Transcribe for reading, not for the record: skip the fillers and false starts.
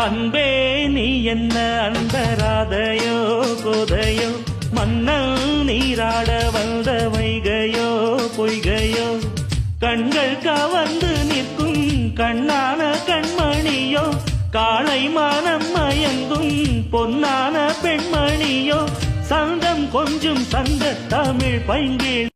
அன்பே நீ என்ன அன்பராதையோ கோதையோ மன்னல் நீராட வந்த வைகையோ பொய்கையோ கண்கள் கவர்ந்து நிற்கும் கண்ணான கண்மணியோ காளை மானம் மயங்கும் பொன்னான பெண்மணியோ சங்கம் கொஞ்சம் சங்க தமிழ் பைங்கில்